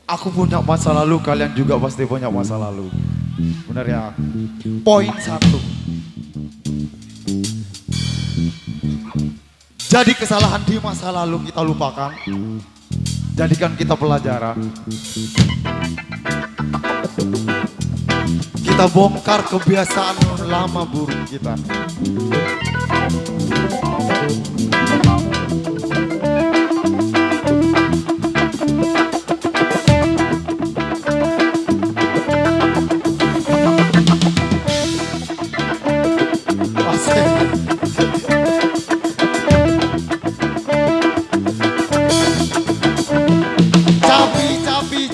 Aku punya masa lalu, kalian juga pasti punya masa lalu. Benar ya? Poin 1. Jadi kesalahan di masa lalu kita lupakan. Jadikan kita pelajaran. Kita bongkar kebiasaan lama buruk kita.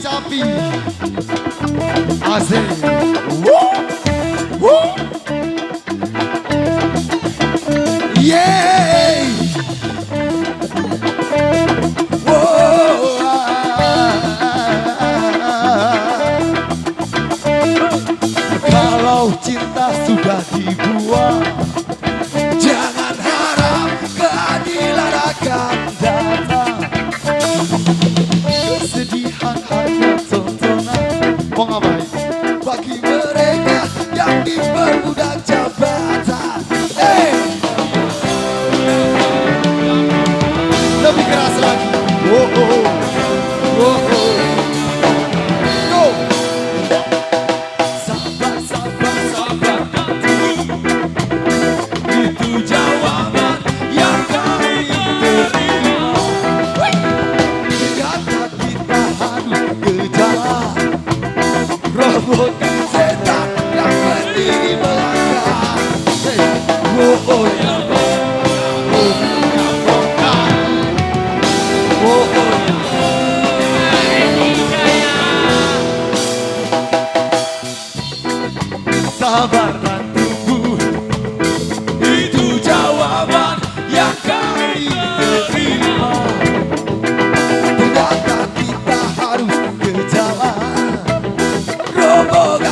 Capi. Asik. Woo. Yeay. Kalau cinta sudah dibuang, jangan harap keadilan akan datang. Kesedihan hanya tontonan. Mau ngapain? Bagi mereka yang diperbudak jabatan. Lebih keras lagi. Go. Sabar dan tunggu. Itu jawaban yang kami terima. Kata kita harus kejar robohkan setan yang berdiri melangkah. Sabar dan tunggu, itu jawaban yang kami terima. Ternyata kita harus ke jalan robohkan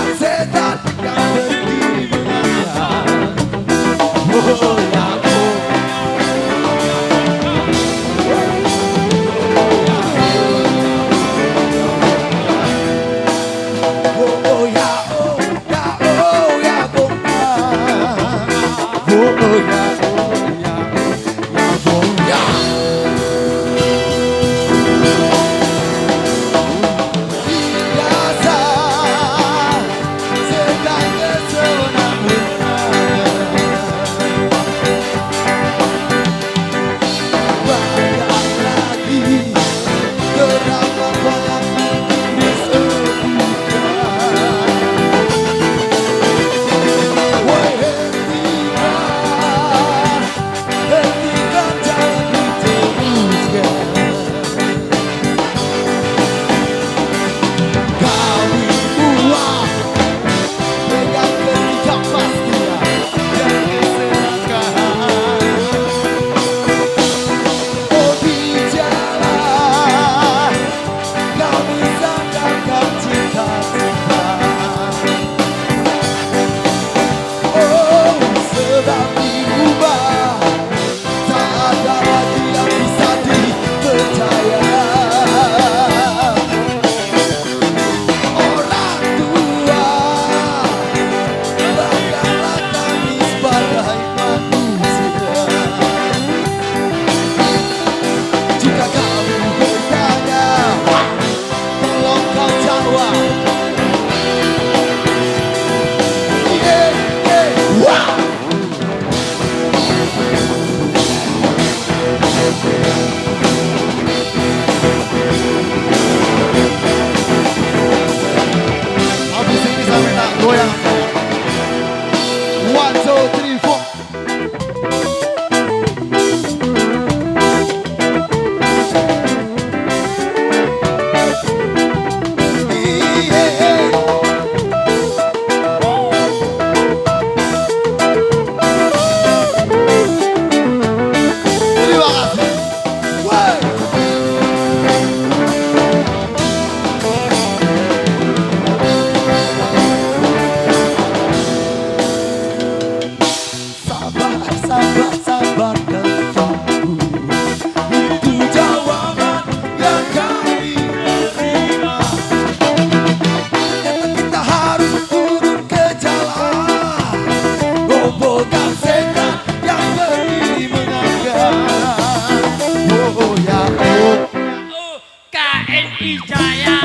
TNI Jaya.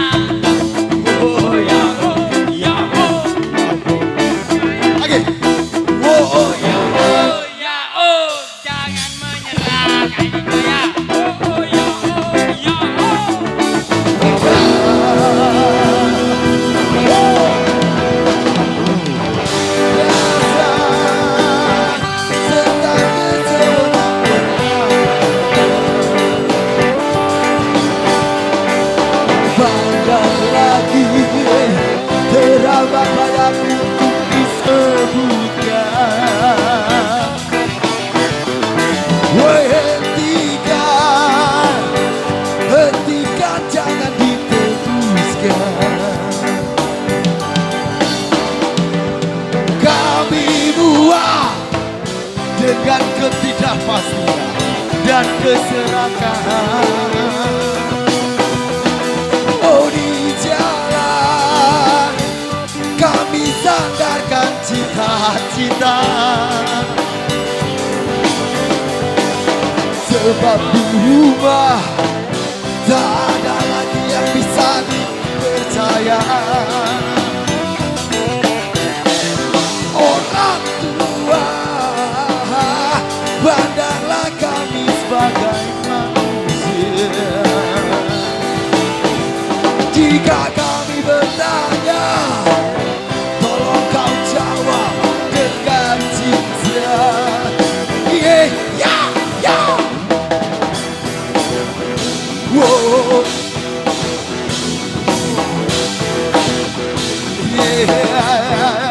Oh ya oh ya oh. Oke. Oh ya oh, jangan menyerah TNI Jaya. Oh ya oh ya oh. Teramat banyak untuk disebutkan. Woi hentikan, jangan diteruskan. Kami buat dengan ketidakpastian dan keserakahan. Oh di jalan kami sandarkan cita-cita, sebab di rumah tak ada lagi yang bisa dipercaya. Orang tua, pandanglah kami sebagai manusia. Jika kami bertanya, tolong kau jawab dengan cinta. Yeah, yeah, yeah. Whoa. Yeah.